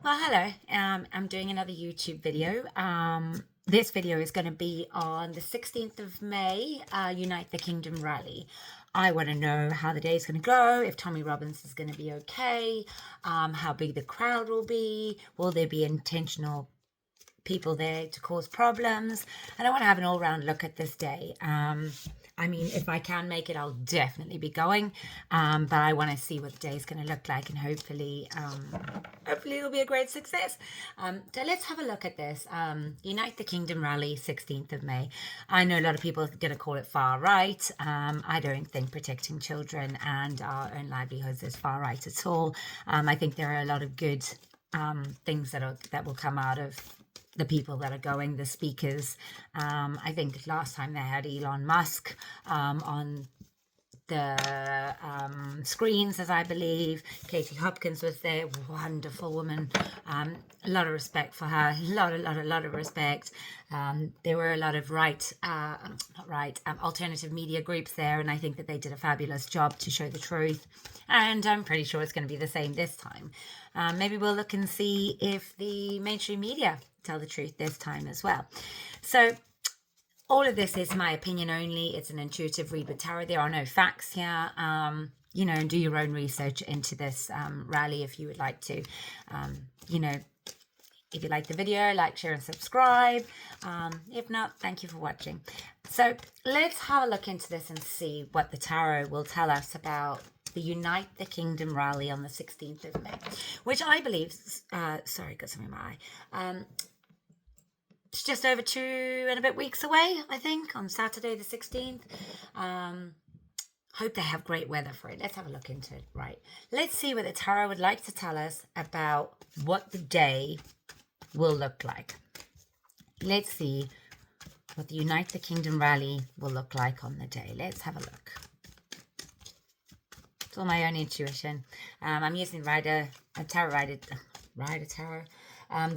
Well, hello. I'm doing another YouTube video. This video is going to be on the 16th of May, Unite the Kingdom rally. I want to know how the day is going to go, if Tommy Robbins is going to be okay, how big the crowd will there be intentional people there to cause problems, and I want to have an all-round look at this day. I mean, if I can make it, I'll definitely be going, but I want to see what the day is going to look like, and hopefully it'll be a great success. So let's have a look at this. Unite the Kingdom rally, 16th of May. I know a lot of people are going to call it far right. I don't think protecting children and our own livelihoods is far right at all. I think there are a lot of good things that will come out of the people that are going, the speakers. I think last time they had Elon Musk on the screens, as I believe. Katie Hopkins was there, wonderful woman. A lot of respect for her, a lot of respect. There were a lot of alternative media groups there, and I think that they did a fabulous job to show the truth. And I'm pretty sure it's going to be the same this time. Maybe we'll look and see if the mainstream media tell the truth this time as well. So all of this is my opinion only. It's an intuitive read with tarot. There are no facts here. Do your own research into this rally if you would like to. If you like the video, like, share, and subscribe. If not, thank you for watching. So let's have a look into this and see what the tarot will tell us about the Unite the Kingdom rally on the 16th of May, which I believe, got something in my eye. It's just over 2 and a bit weeks away, I think, on Saturday the 16th. Hope they have great weather for it. Let's have a look into it. Right. Let's see what the tarot would like to tell us about what the day will look like. Let's see what the Unite the Kingdom rally will look like on the day. Let's have a look. It's all my own intuition. I'm using the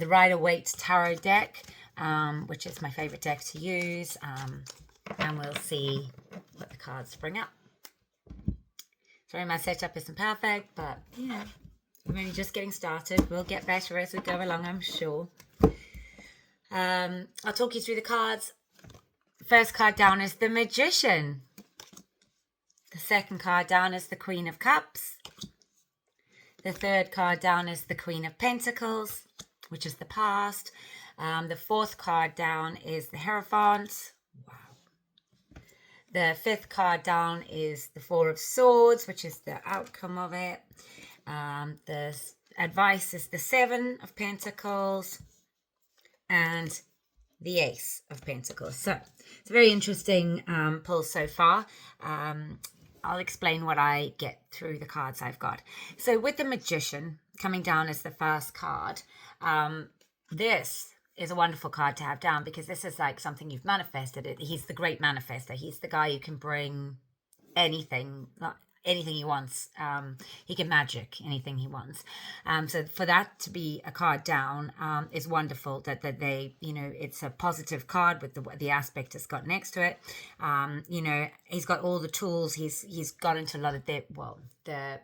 Rider-Waite Tarot deck, which is my favorite deck to use, and we'll see what the cards bring up. Sorry, my setup isn't perfect, but I'm only just getting started. We'll get better as we go along, I'm sure. I'll talk you through the cards. First card down is the Magician. The second card down is the Queen of Cups. The third card down is the Queen of Pentacles, which is the past. The fourth card down is the Hierophant. Wow. The fifth card down is the Four of Swords, which is the outcome of it. The advice is the Seven of Pentacles and the Ace of Pentacles. So it's a very interesting pull so far. I'll explain what I get through the cards I've got. So with the Magician coming down as the first card, this is a wonderful card to have down because this is like something you've manifested. He's the great manifester. He's the guy who can bring anything he wants. He can magic anything he wants. So for that to be a card down is wonderful. That they, it's a positive card with the aspect it's got next to it. He's got all the tools. He's got into a lot of the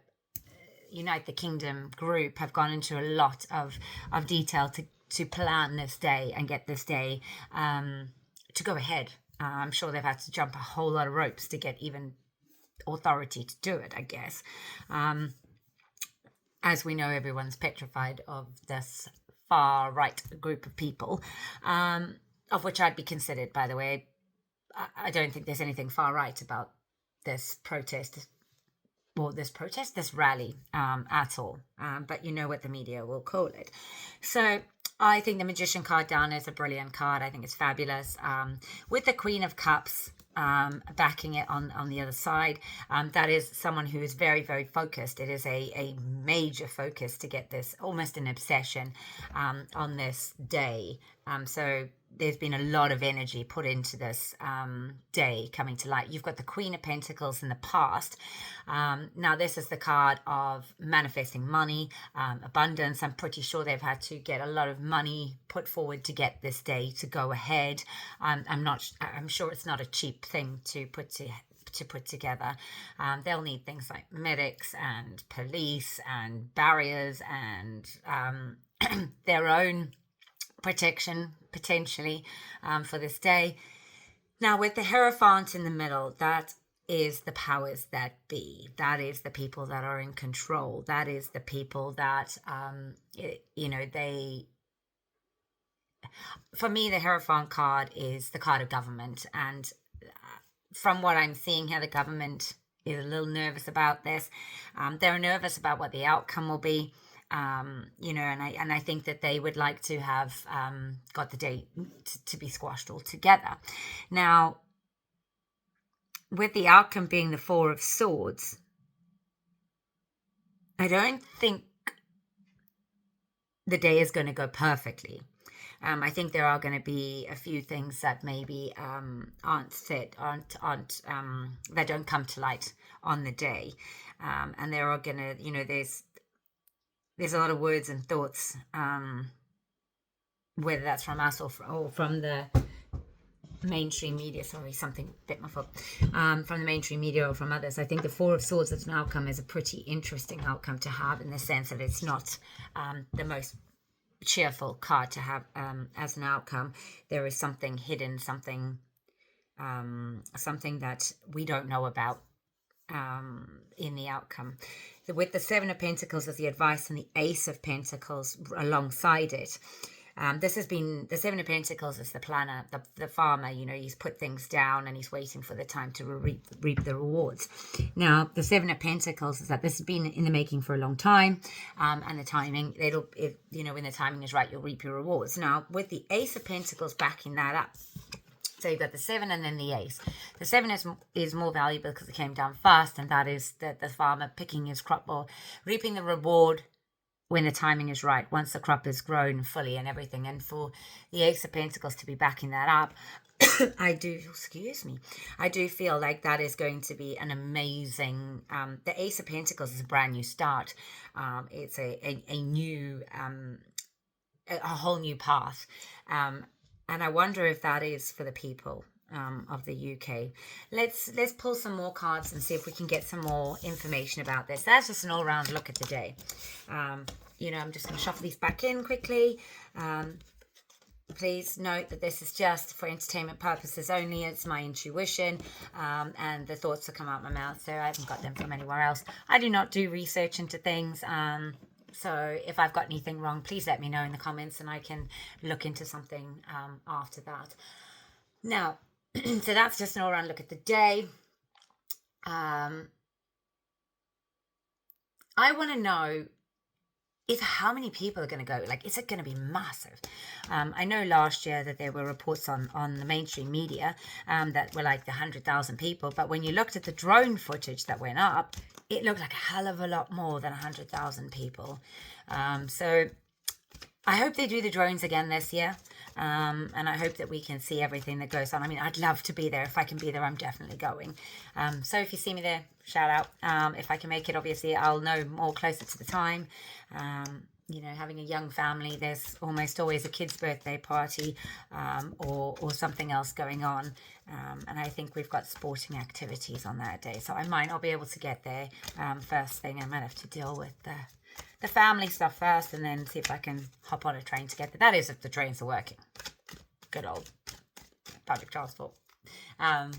Unite the Kingdom group have gone into a lot of detail to plan this day and get this day to go ahead. I'm sure they've had to jump a whole lot of ropes to get even authority to do it, I guess. As we know, everyone's petrified of this far right group of people, of which I'd be considered, by the way. I don't think there's anything far right about this this rally at all. But you know what the media will call it. So I think the Magician card down is a brilliant card. I think it's fabulous. With the Queen of Cups backing it on the other side, that is someone who is very, very focused. It is a major focus to get this, almost an obsession on this day. So there's been a lot of energy put into this day coming to light. You've got the Queen of Pentacles in the past. Now this is the card of manifesting money, abundance. I'm pretty sure they've had to get a lot of money put forward to get this day to go ahead. I'm sure it's not a cheap thing to put together. They'll need things like medics and police and barriers and their own protection potentially for this day. Now with the Hierophant in the middle, that is the powers that be. That is the people that are in control. That is the people that, for me, the Hierophant card is the card of government. And from what I'm seeing here, the government is a little nervous about this. They're nervous about what the outcome will be. And I think that they would like to have got the date to be squashed altogether. Now, with the outcome being the Four of Swords, I don't think the day is going to go perfectly. I think there are going to be a few things that maybe aren't that don't come to light on the day, and there are going to, there's a lot of words and thoughts, whether that's from us or from the mainstream media. Sorry, something bit my foot. From the mainstream media or from others. I think the Four of Swords as an outcome is a pretty interesting outcome to have, in the sense that it's not the most cheerful card to have as an outcome. There is something hidden, something that we don't know about in the outcome. With the Seven of Pentacles as the advice and the Ace of Pentacles alongside it, this has been, the Seven of Pentacles is the planner, the farmer. He's put things down and he's waiting for the time to reap the rewards. Now, the Seven of Pentacles is that this has been in the making for a long time, and the timing, when the timing is right, you'll reap your rewards. Now, with the Ace of Pentacles backing that up, so you've got the Seven and then the Ace. The Seven is more valuable because it came down fast, and that is the farmer picking his crop or reaping the reward when the timing is right, once the crop is grown fully and everything. And for the Ace of Pentacles to be backing that up, I do feel like that is going to be an amazing, the Ace of Pentacles is a brand new start. It's a new, a whole new path. And I wonder if that is for the people of the UK. Let's pull some more cards and see if we can get some more information about this. That's just an all-round look at the day. I'm just going to shuffle these back in quickly. Please note that this is just for entertainment purposes only. It's my intuition, and the thoughts that come out my mouth, so I haven't got them from anywhere else. I do not do research into things. So if I've got anything wrong, please let me know in the comments and I can look into something after that. Now, so that's just an all-round look at the day. I want to know how many people are going to go. Like, is it going to be massive? I know last year that there were reports on the mainstream media that were like the 100,000 people. But when you looked at the drone footage that went up, it looked like a hell of a lot more than 100,000 people. So I hope they do the drones again this year. And I hope that we can see everything that goes on. I mean, I'd love to be there. If I can be there, I'm definitely going. So if you see me there, shout out. If I can make it, obviously, I'll know more closer to the time. Having a young family, there's almost always a kid's birthday party or something else going on. And I think we've got sporting activities on that day. So I might not be able to get there first thing. I might have to deal with the family stuff first and then see if I can hop on a train to get there. That is if the trains are working. Good old public transport.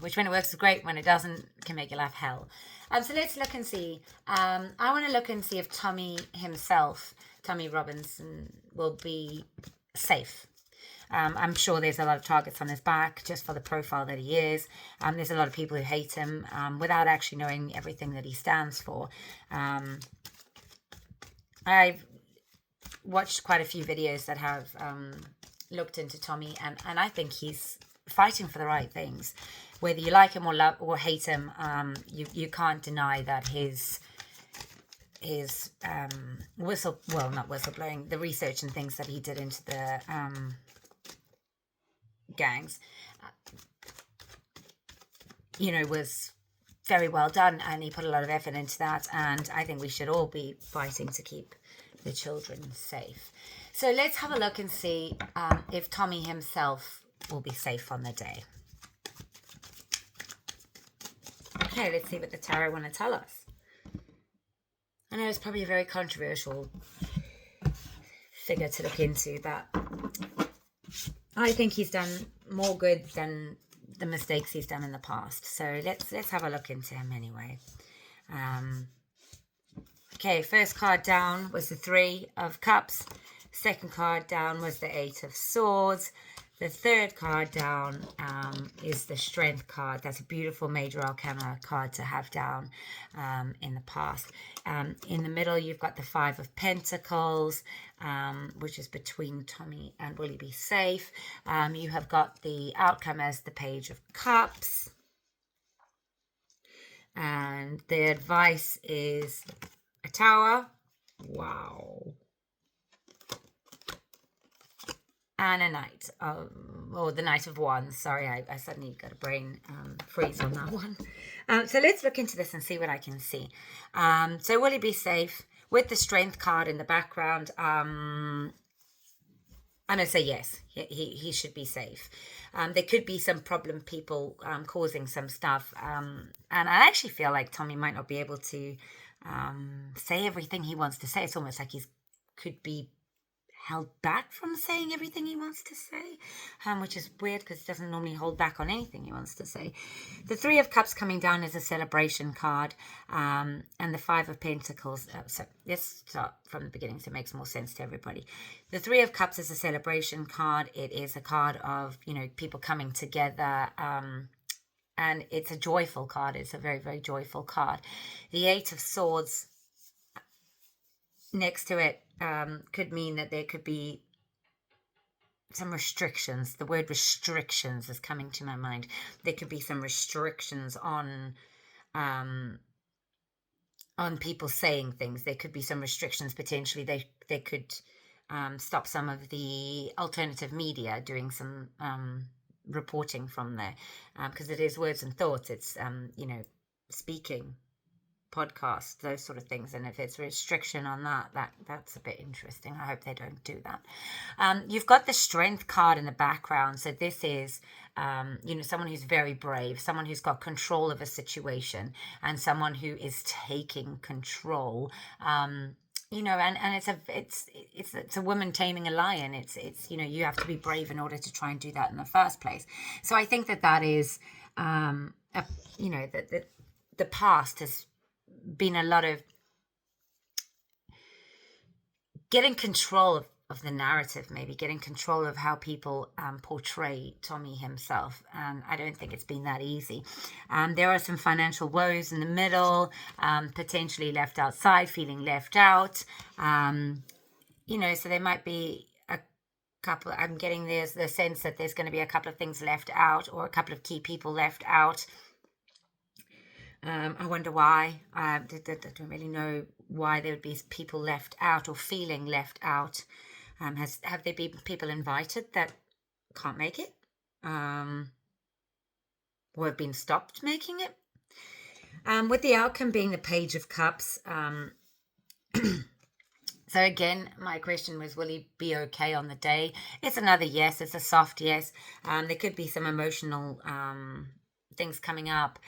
Which when it works is great. When it doesn't, can make your life hell. So let's look and see. I want to look and see if Tommy Robinson, will be safe. I'm sure there's a lot of targets on his back just for the profile that he is. There's a lot of people who hate him without actually knowing everything that he stands for. I've watched quite a few videos that have looked into Tommy, and I think he's fighting for the right things. Whether you like him or love or hate him, you can't deny that his not whistleblowing, the research and things that he did into the gangs, was very well done, and he put a lot of effort into that, and I think we should all be fighting to keep the children safe. So let's have a look and see if Tommy himself will be safe on the day. Okay, let's see what the tarot want to tell us. I know it's probably a very controversial figure to look into, but I think he's done more good than the mistakes he's done in the past. So let's have a look into him anyway. Okay, first card down was the 3 of Cups. Second card down was the 8 of Swords. The third card down is the Strength card. That's a beautiful Major Arcana card to have down in the past. In the middle, you've got the 5 of Pentacles, which is between Tommy and Will He Be Safe. You have got the outcome as the Page of Cups. And the advice is a Tower. Wow. And a Knight, or the Knight of Wands. Sorry, I suddenly got a brain freeze on that one. So let's look into this and see what I can see. So will he be safe? With the Strength card in the background, I'm going to say yes, he should be safe. There could be some problem people causing some stuff. And I actually feel like Tommy might not be able to say everything he wants to say. It's almost like he could be held back from saying everything he wants to say, which is weird because he doesn't normally hold back on anything he wants to say. The 3 of Cups coming down is a celebration card, and the 5 of Pentacles. So let's start from the beginning so it makes more sense to everybody. The 3 of Cups is a celebration card. It is a card of, people coming together, and it's a joyful card. It's a very, very joyful card. The 8 of Swords next to it could mean that there could be some restrictions. The word restrictions is coming to my mind. There could be some restrictions on people saying things. There could be some restrictions potentially. They could stop some of the alternative media doing some reporting from there, because it is words and thoughts. It's speaking, podcast, those sort of things, and if it's a restriction on that's a bit interesting. I hope they don't do that. You've got the Strength card in the background, so this is someone who's very brave, someone who's got control of a situation, and someone who is taking control. And it's a woman taming a lion. It's you have to be brave in order to try and do that in the first place. So I think that is the past has been a lot of getting control of the narrative, maybe getting control of how people portray Tommy himself, and I don't think it's been that easy. There are some financial woes in the middle, potentially left outside, feeling left out, so there might be a couple. I'm getting the sense that there's going to be a couple of things left out, or a couple of key people left out. I wonder why. I don't really know why there would be people left out or feeling left out. Have there been people invited that can't make it, or have been stopped making it? With the outcome being the Page of Cups. So again, my question was, will he be okay on the day? It's another yes. It's a soft yes. There could be some emotional things coming up.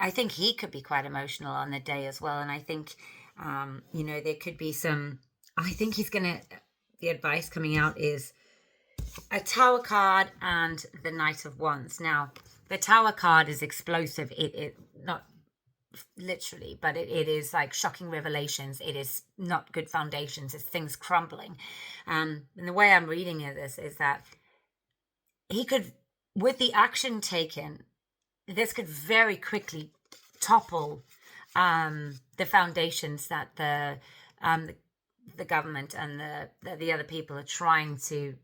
I think he could be quite emotional on the day as well. And I think, there could be some, I think he's going to, the advice coming out is a Tower card and the Knight of Wands. Now, the Tower card is explosive. It not literally, but it is like shocking revelations. It is not good foundations. It's things crumbling. And the way I'm reading this is that he could, with the action taken, this could very quickly topple the foundations that the government and the other people are trying to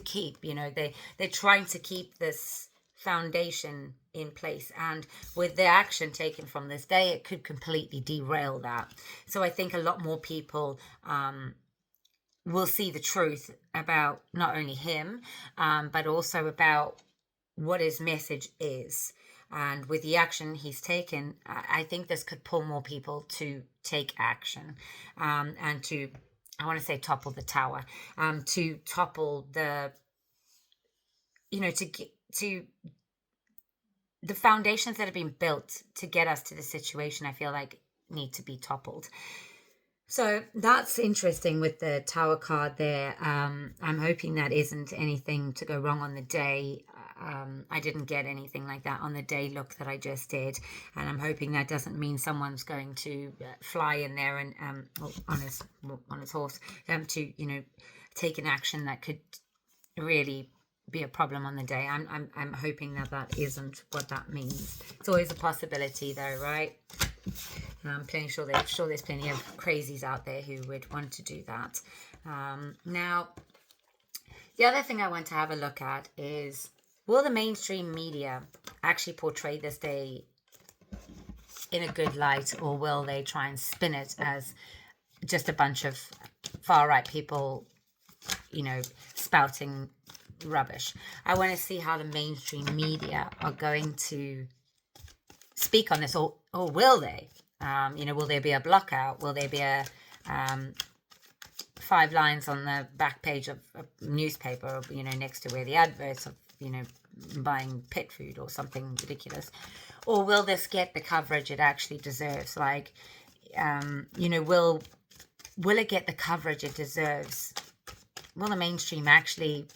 keep. They're trying to keep this foundation in place, and with the action taken from this day, it could completely derail that. So I think a lot more people will see the truth about not only him, but also about what his message is. And with the action he's taken, I think this could pull more people to take action, and to, I want to say, topple the tower, to topple the, to the foundations that have been built to get us to the situation, I feel like need to be toppled. So that's interesting with the Tower card there. I'm hoping that isn't anything to go wrong on the day. I didn't get anything like that on the day look that I just did, and I'm hoping that doesn't mean someone's going to fly in there and on his horse to take an action that could really be a problem on the day. I'm hoping that isn't what that means. It's always a possibility, though, right? I'm pretty sure there's plenty of crazies out there who would want to do that. Now, the other thing I want to have a look at is, will the mainstream media actually portray this day in a good light, or will they try and spin it as just a bunch of far-right people, spouting rubbish? I want to see how the mainstream media are going to speak on this, or will they? Will there be a block out? Will there be a 5 lines on the back page of a newspaper, or, next to where the adverts of, buying pet food or something ridiculous? Or will this get the coverage it actually deserves? Like, will it get the coverage it deserves? Will the mainstream actually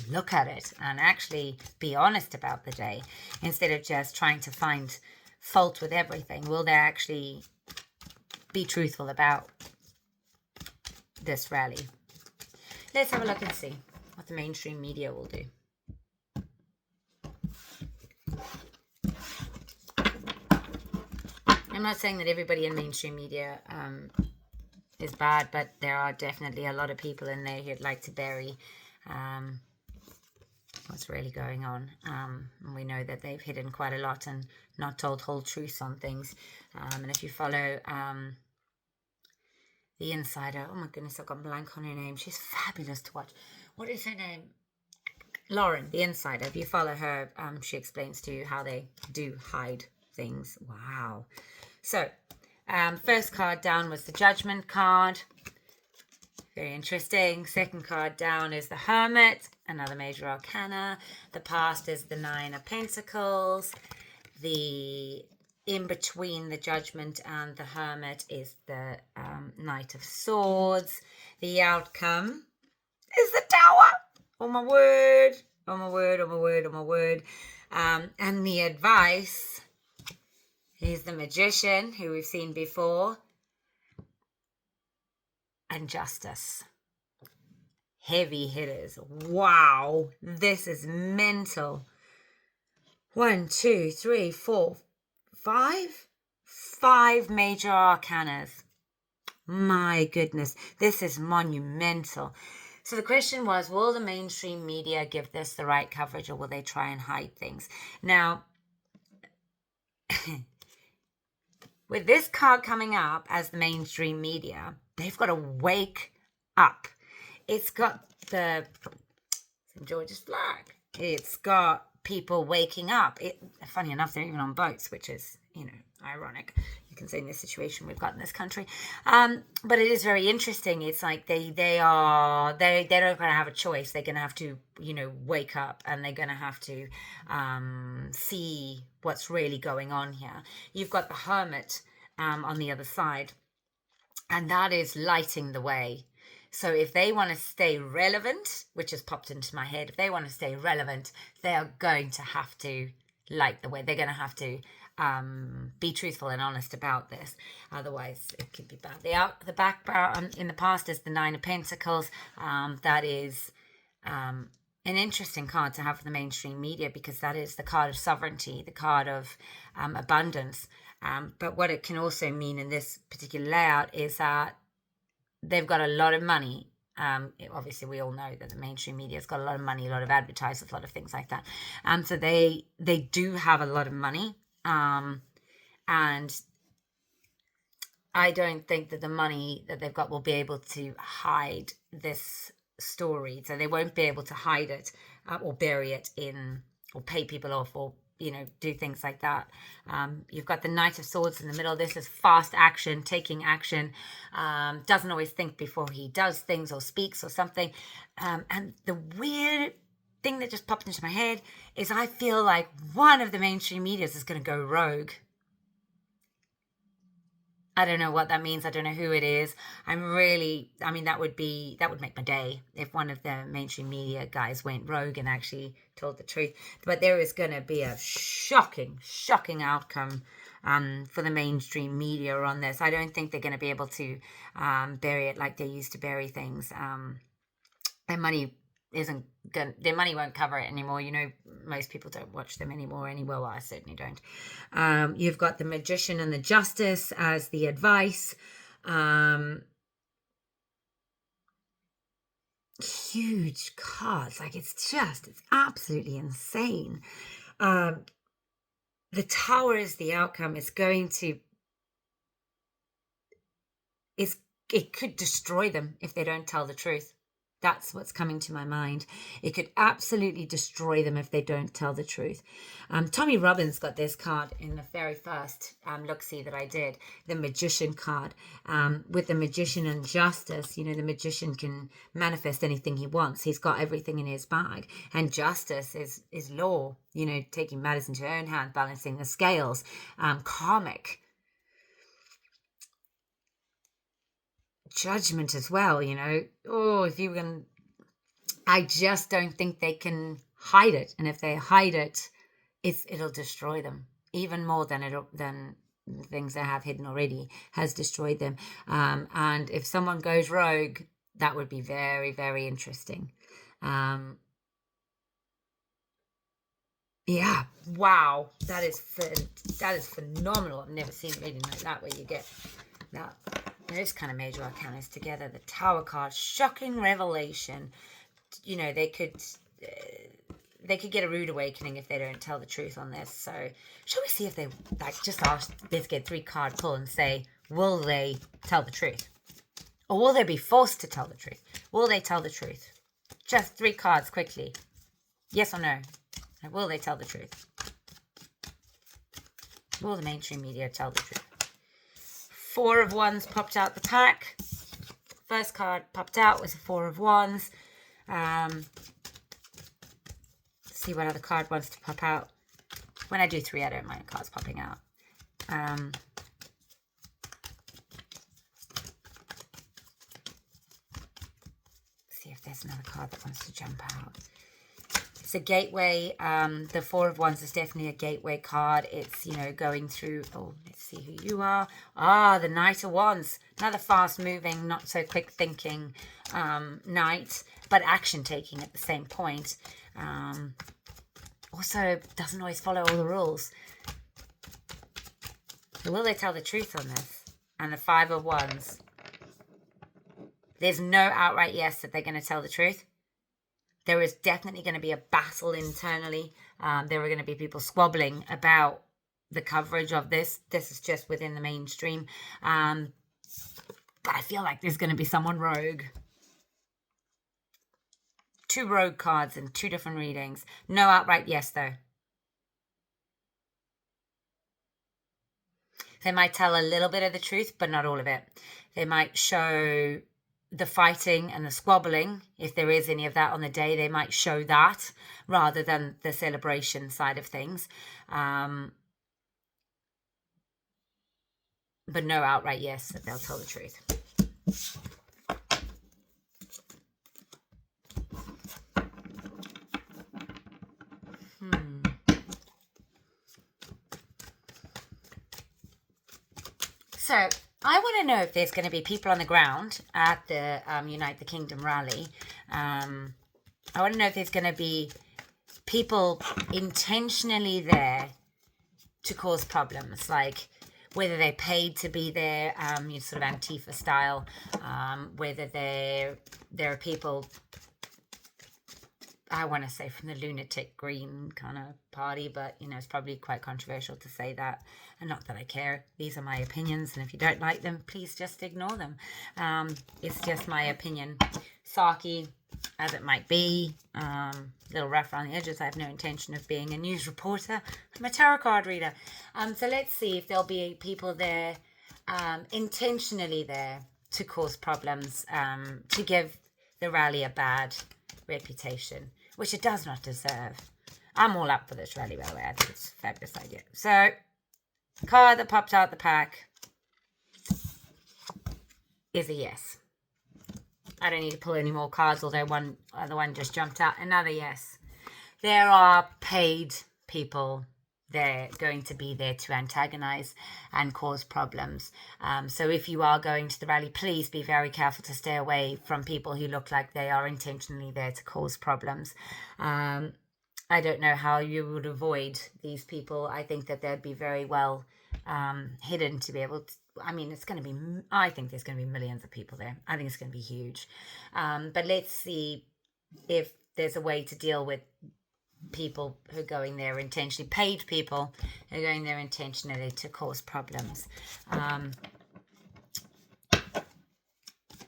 look at it and actually be honest about the day, instead of just trying to find fault with everything? Will they actually be truthful about this rally? Let's have a look and see what the mainstream media will do. I'm not saying that everybody in mainstream media is bad, but there are definitely a lot of people in there who'd like to bury what's really going on. And we know that they've hidden quite a lot and not told whole truths on things. And if you follow the insider, oh my goodness, I've got blank on her name. She's fabulous to watch. What is her name? Lauren, the insider. If you follow her, she explains to you how they do hide things. Wow. So, first card down was the Judgment card. Very interesting. Second card down is the Hermit, another major arcana. The past is the 9 of Pentacles. The in between the Judgment and the Hermit is the Knight of Swords. The outcome is the Tower. Oh my word. Oh my word. Oh my word. Oh my word. And the advice is the Magician, who we've seen before, and Justice. Heavy hitters. Wow. This is mental. 1, 2, 3, 4, 5. 5 major arcanas. My goodness. This is monumental. So the question was, will the mainstream media give this the right coverage, or will they try and hide things? Now, with this card coming up as the mainstream media, they've got to wake up. It's got the St. George's flag. It's got people waking up. Funny enough, they're even on boats, which is, ironic. You can say in this situation we've got in this country. But it is very interesting. It's like they're not going to have a choice. They're going to have to, wake up, and they're going to have to see what's really going on here. You've got the Hermit on the other side, and that is lighting the way. So if they want to stay relevant, which has popped into my head, if they want to stay relevant, they are going to have to light the way. They're going to have to be truthful and honest about this. Otherwise, it could be bad. The back in the past is the 9 of Pentacles. That is an interesting card to have for the mainstream media, because that is the card of sovereignty, the card of abundance. But what it can also mean in this particular layout is that they've got a lot of money. Obviously, we all know that the mainstream media's got a lot of money, a lot of advertisers, a lot of things like that. So they do have a lot of money. And I don't think that the money that they've got will be able to hide this story. So they won't be able to hide it or bury it in, or pay people off, or do things like that. You've got the Knight of Swords in the middle. This is fast action, taking action. Doesn't always think before he does things or speaks or something. And the weird thing that just popped into my head is I feel like one of the mainstream medias is going to go rogue. I don't know what that means. I don't know who it is. I mean, that would make my day if one of the mainstream media guys went rogue and actually told the truth. But there is going to be a shocking outcome for the mainstream media on this. I don't think they're going to be able to bury it like they used to bury things. Their money won't cover it anymore. You know, most people don't watch them anymore anyway. Well, I certainly don't. You've got the Magician and the Justice as the advice. Huge cards. Like, it's absolutely insane. The Tower is the outcome. It could destroy them if they don't tell the truth. That's what's coming to my mind. It could absolutely destroy them if they don't tell the truth. Tommy Robbins got this card in the very first look-see that I did, the Magician card. With the Magician and Justice, you know, the Magician can manifest anything he wants. He's got everything in his bag. And Justice is law, you know, taking matters into your own hand, balancing the scales, karmic. Judgment as well, you know. I just don't think they can hide it, and if they hide it, it'll destroy them even more than the things they have hidden already has destroyed them. And if someone goes rogue, that would be very, very interesting. Yeah, wow, that is phenomenal. I've never seen a reading like that where you get that. Those kind of major arcanas together. The Tower card, shocking revelation. You know, they could get a rude awakening if they don't tell the truth on this. So, shall we see if they just ask? Let's get 3-card pull and say, will they tell the truth, or will they be forced to tell the truth? Will they tell the truth? Just 3 cards quickly. Yes or no? Will they tell the truth? Will the mainstream media tell the truth? 4 of Wands popped out the pack. First card popped out was a 4 of Wands. Let's see what other card wants to pop out. When I do 3, I don't mind cards popping out. See if there's another card that wants to jump out. It's a gateway. The 4 of Wands is definitely a gateway card. It's, you know, going through... Oh, let's see who you are. The Knight of Wands. Another fast-moving, not so quick-thinking knight, but action-taking at the same point. Also, doesn't always follow all the rules. So will they tell the truth on this? And the 5 of Wands. There's no outright yes that they're going to tell the truth. There is definitely going to be a battle internally. There are going to be people squabbling about the coverage of this. This is just within the mainstream. But I feel like there's going to be someone rogue. 2 rogue cards in 2 different readings. No outright yes, though. They might tell a little bit of the truth, but not all of it. They might show the fighting and the squabbling, if there is any of that on the day. They might show that rather than the celebration side of things. But no outright yes that they'll tell the truth. So I want to know if there's going to be people on the ground at the Unite the Kingdom rally. I want to know if there's going to be people intentionally there to cause problems, like whether they're paid to be there, sort of Antifa style, whether there are people, I want to say from the lunatic green kind of party, but, you know, it's probably quite controversial to say that. And not that I care. These are my opinions. And if you don't like them, please just ignore them. It's just my opinion. Sarky, as it might be, little rough around the edges. I have no intention of being a news reporter. I'm a tarot card reader. So let's see if there'll be people there, intentionally there to cause problems, to give the rally a bad reputation, which it does not deserve. I'm all up for this rally, by the way. I think it's a fabulous idea. So, card that popped out the pack. is a yes. I don't need to pull any more cards, although one other one just jumped out. Another yes. There are paid people. They're going to be there to antagonize and cause problems. So if you are going to the rally, please be very careful to stay away from people who look like they are intentionally there to cause problems. I don't know how you would avoid these people. I think that they'd be very well hidden to be able to. I mean, it's going to be, I think there's going to be millions of people there. I think it's going to be huge. But let's see if there's a way to deal with people who are going there intentionally, paid people who are going there intentionally to cause problems.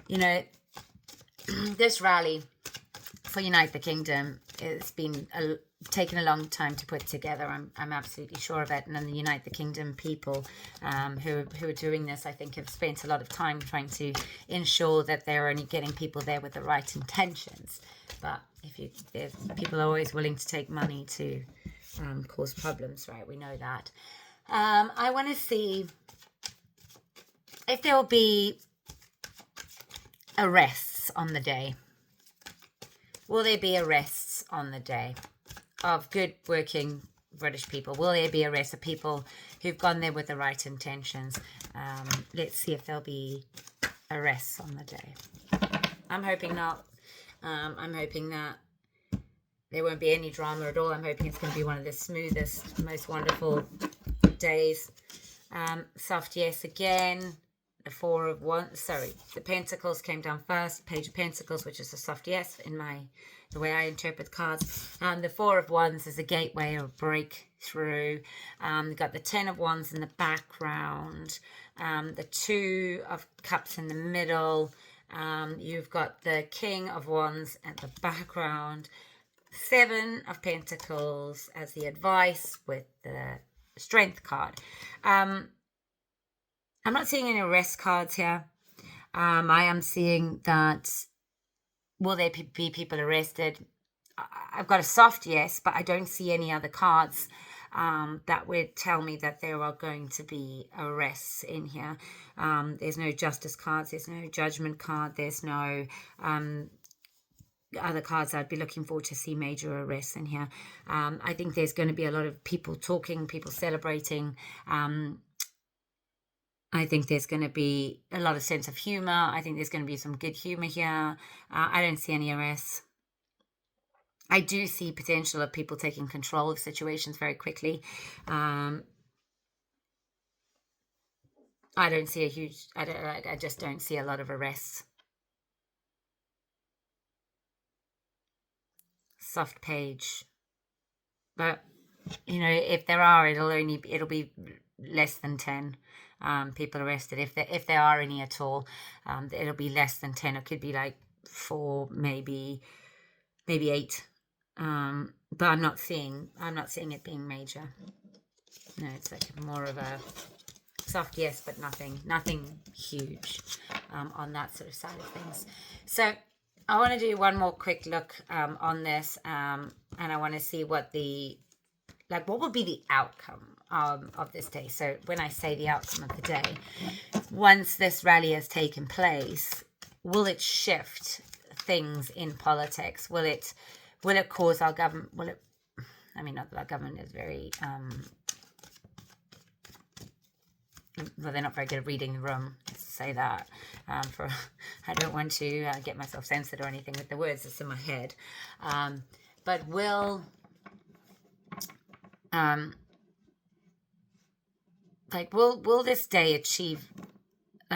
You know, this rally for Unite the Kingdom has been taken a long time to put together. I'm absolutely sure of it. And then the Unite the Kingdom people who are doing this, I think, have spent a lot of time trying to ensure that they're only getting people there with the right intentions. But there's people are always willing to take money to cause problems, right? We know that. I want to see if there will be arrests on the day. Will there be arrests on the day of good working British people? Will there be arrests of people who've gone there with the right intentions? Let's see if there'll be arrests on the day. I'm hoping not. I'm hoping that there won't be any drama at all. I'm hoping it's going to be one of the smoothest, most wonderful days. Soft yes again. The Four of Wands. Sorry, the Pentacles came down first. Page of Pentacles, which is a soft yes in the way I interpret cards. The Four of Wands is a gateway or breakthrough. You've got the Ten of Wands in the background. The Two of Cups in the middle. You've got the King of Wands at the background. Seven of Pentacles as the advice with the Strength card. I'm not seeing any arrest cards here. I am seeing that, will there be people arrested? I've got a soft yes, but I don't see any other cards that would tell me that there are going to be arrests in here. There's no justice cards. There's no judgment card. There's no other cards I'd be looking forward to see major arrests in here. I think there's going to be a lot of people talking, people celebrating. I think there's going to be a lot of sense of humor. I think there's going to be some good humor here. I don't see any arrests. I do see potential of people taking control of situations very quickly. I don't see I just don't see a lot of arrests. Soft page. But, you know, if there are, it'll be less than 10 people arrested. If there are any at all, it'll be less than 10. It could be like 4, maybe 8. But I'm not seeing it being major. No, it's like more of a soft yes, but nothing huge on that sort of side of things. So I want to do one more quick look on this, and I want to see what will be the outcome of this day. So when I say the outcome of the day, once this rally has taken place, will it shift things in politics? Will it cause our government? Not that our government is very well, they're not very good at reading the room. Let's say that. I don't want to get myself censored or anything with the words that's in my head. But will this day achieve?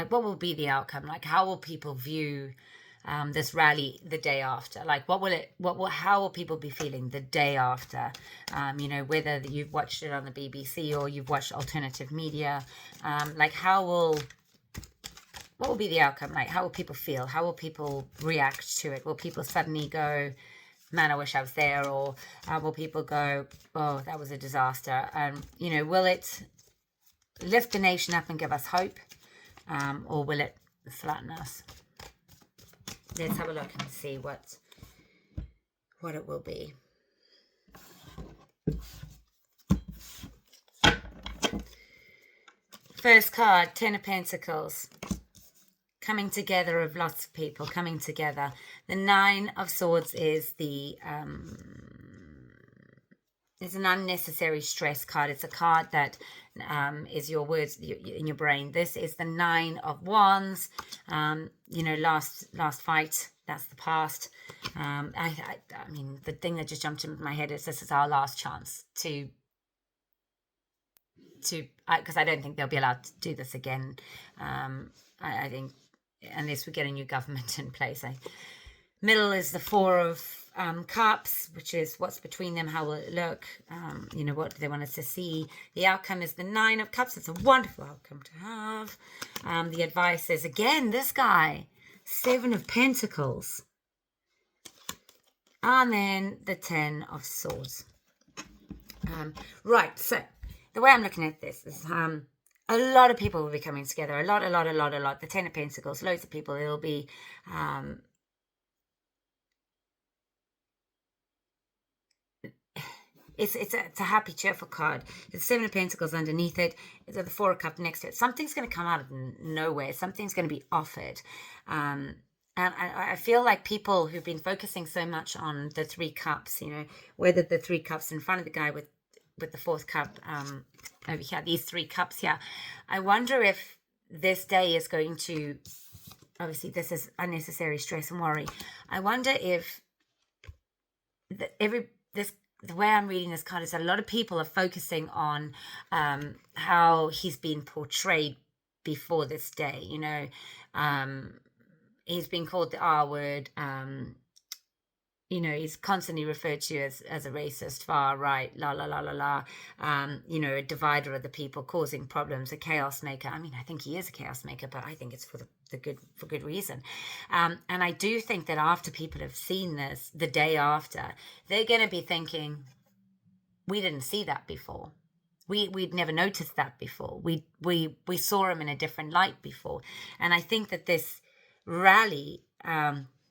What will be the outcome? Like, how will people view this rally the day after? Like, how will people be feeling the day after? Whether you've watched it on the BBC or you've watched alternative media, what will be the outcome? Like, how will people feel? How will people react to it? Will people suddenly go, man, I wish I was there? Or will people go, oh, that was a disaster? Will it lift the nation up and give us hope? Or will it flatten us? Let's have a look and see what it will be. First card, Ten of Pentacles. coming together of lots of people coming together. The Nine of Swords is it's an unnecessary stress card. It's a card that is your words in your brain. This is the Nine of Wands. Last fight. That's the past. I mean, the thing that just jumped into my head is this is our last chance to because I don't think they'll be allowed to do this again. I think unless we get a new government in place. Middle is the Four of Cups, which is what's between them, how will it look, what do they want us to see. The outcome is the Nine of Cups. It's a wonderful outcome to have. The advice is, again, this guy, Seven of Pentacles. And then the Ten of Swords. Right, so the way I'm looking at this is a lot of people will be coming together. A lot. The Ten of Pentacles, loads of people. It'll be it's a happy, cheerful card. The Seven of Pentacles underneath it. The Four of Cups next to it. Something's going to come out of nowhere. Something's going to be offered. And I feel like people who've been focusing so much on the Three Cups, whether the Three Cups in front of the guy with the fourth cup over here, these three cups here. I wonder if this day is going to, obviously this is unnecessary stress and worry. I wonder if the way I'm reading this card is a lot of people are focusing on how he's been portrayed before this day. He's been called the R word. He's constantly referred to as a racist, far right, a divider of the people, causing problems, a chaos maker. I mean, I think he is a chaos maker, but I think it's for good reason. And I do think that after people have seen this, the day after, they're going to be thinking, we didn't see that before. We'd never noticed that before. We saw him in a different light before. And I think that this rally,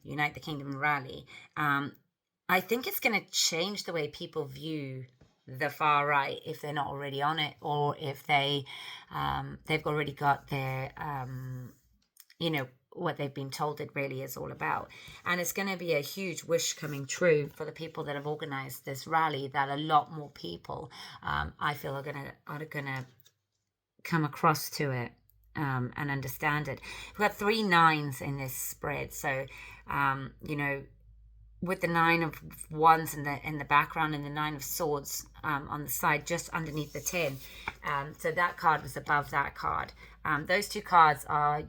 Unite the Kingdom rally, I think it's going to change the way people view the far right if they're not already on it, or if they've already got their what they've been told it really is all about. And it's going to be a huge wish coming true for the people that have organized this rally, that a lot more people I feel are gonna come across to it and understand it. We've got 3 9s in this spread, so with the 9 of Wands in the background and the 9 of Swords on the side, just underneath the 10. So that card was above that card. Those two cards are,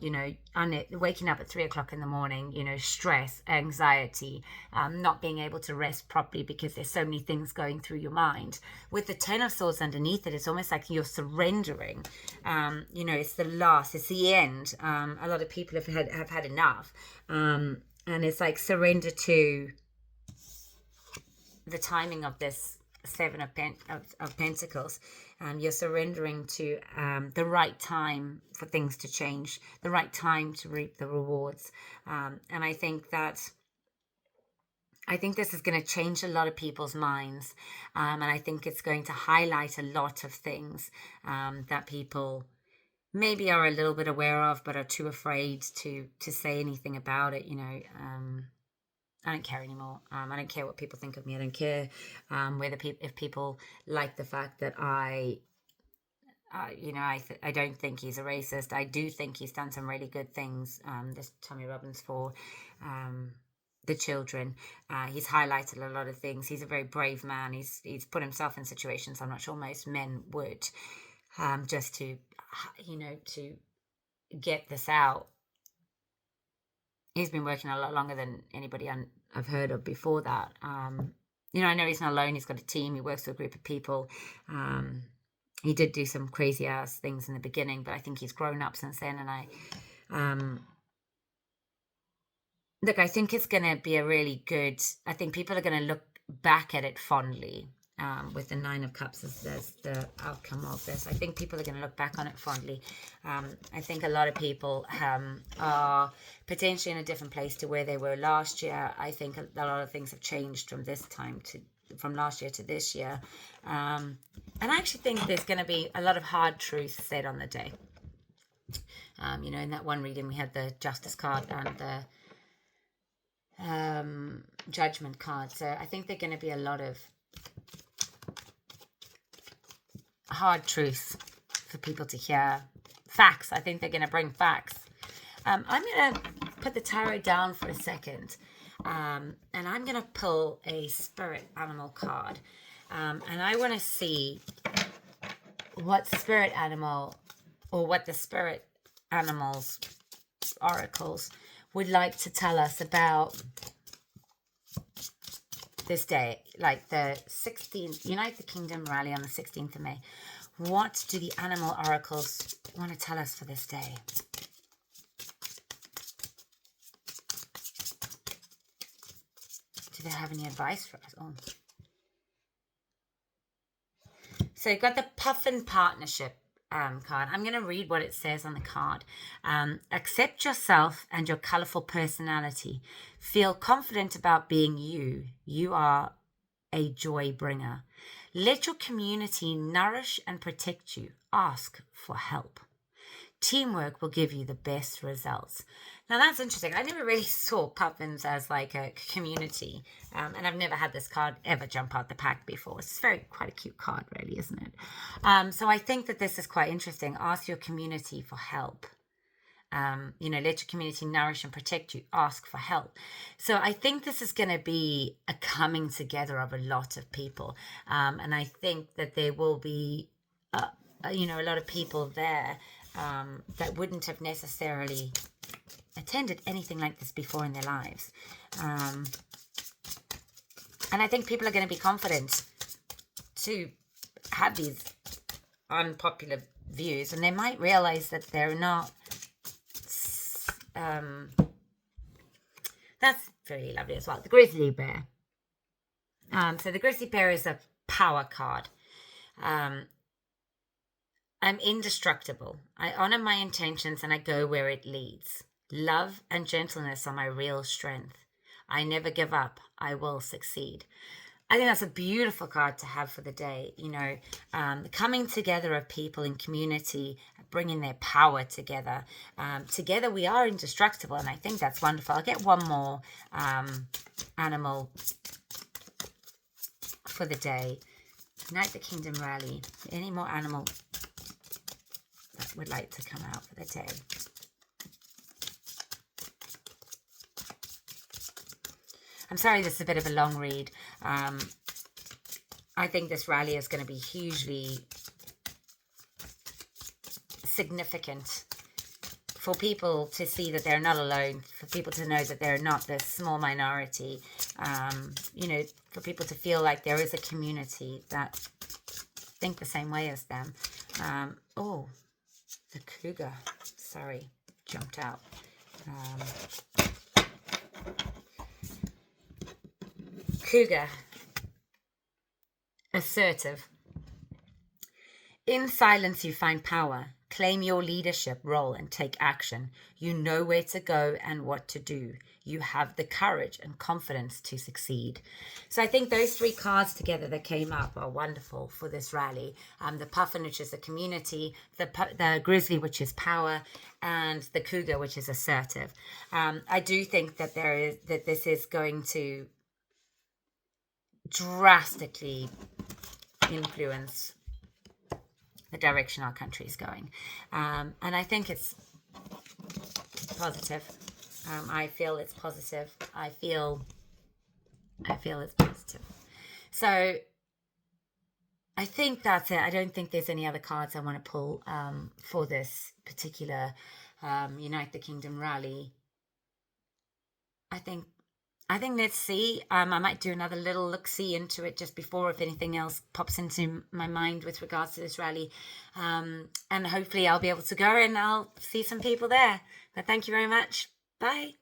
waking up at 3 o'clock in the morning, stress, anxiety, not being able to rest properly because there's so many things going through your mind. With the 10 of Swords underneath it, it's almost like you're surrendering. It's the last, it's the end. A lot of people have had enough. And it's like surrender to the timing of this Seven of Pentacles. You're surrendering to the right time for things to change, the right time to reap the rewards. And I think this is going to change a lot of people's minds. And I think it's going to highlight a lot of things that people maybe are a little bit aware of, but are too afraid to say anything about it. I don't care anymore. I don't care what people think of me. I don't care if people like the fact that I don't think he's a racist. I do think he's done some really good things. This Tommy Robbins for the children. He's highlighted a lot of things. He's a very brave man. He's put himself in situations I'm not sure most men would, just to get this out. He's been working a lot longer than anybody I've heard of before that. I know he's not alone. He's got a team. He works with a group of people. He did do some crazy ass things in the beginning, but I think he's grown up since then. And I think it's going to be I think people are going to look back at it fondly. With the 9 of Cups as the outcome of this. I think people are going to look back on it fondly. I think a lot of people are potentially in a different place to where they were last year. I think a lot of things have changed from last year to this year. And I actually think there's going to be a lot of hard truths said on the day. You know, in that one reading, we had the Justice card and the Judgment card. So I think they're going to be a lot of hard truths for people to hear. Facts. I think they're going to bring facts. I'm going to put the tarot down for a second. And I'm going to pull a spirit animal card. And I want to see what spirit animal or what the spirit animals, oracles, would like to tell us about this day, like the 16th, Unite the Kingdom rally on the 16th of May. What do the animal oracles want to tell us for this day? Do they have any advice for us? Oh. So you've got the Puffin Partnership card. I'm going to read what it says on the card. Accept yourself and your colorful personality. Feel confident about being you. You are a joy bringer. Let your community nourish and protect you. Ask for help. Teamwork will give you the best results. Now that's interesting. I never really saw puffins as like a community, and I've never had this card ever jump out the pack before. It's quite a cute card, really, isn't it? So I think that this is quite interesting. Ask your community for help. You know, let your community nourish and protect you. Ask for help. So I think this is going to be a coming together of a lot of people, and I think that there will be, you know, a lot of people there that wouldn't have necessarily attended anything like this before in their lives. And I think people are going to be confident to have these unpopular views, and they might realize that they're not. That's very lovely as well. The Grizzly Bear. So the Grizzly Bear is a power card. I'm indestructible. I honor my intentions and I go where it leads. Love and gentleness are my real strength. I never give up. I will succeed. I think that's a beautiful card to have for the day. You know, the coming together of people in community, bringing their power together. Together we are indestructible, and I think that's wonderful. I'll get one more animal for the day. Unite the Kingdom rally. Any more animal that would like to come out for the day? I'm sorry this is a bit of a long read. I think this rally is going to be hugely significant for people to see that they're not alone, for people to know that they're not this small minority, you know, for people to feel like there is a community that think the same way as them. Oh, the cougar, sorry, jumped out. Cougar, assertive. In silence you find power. Claim your leadership role and take action. You know where to go and what to do. You have the courage and confidence to succeed. So I think those three cards together that came up are wonderful for this rally. The Puffin, which is a community, the Grizzly, which is power, and the Cougar, which is assertive. I do think that this is going to drastically influence the direction our country is going, and I think it's positive. I feel it's positive. I feel it's positive. So I think that's it. I don't think there's any other cards I want to pull for this particular Unite the Kingdom rally. I think let's see. I might do another little look-see into it just before, if anything else pops into my mind with regards to this rally. And hopefully I'll be able to go and I'll see some people there. But thank you very much. Bye.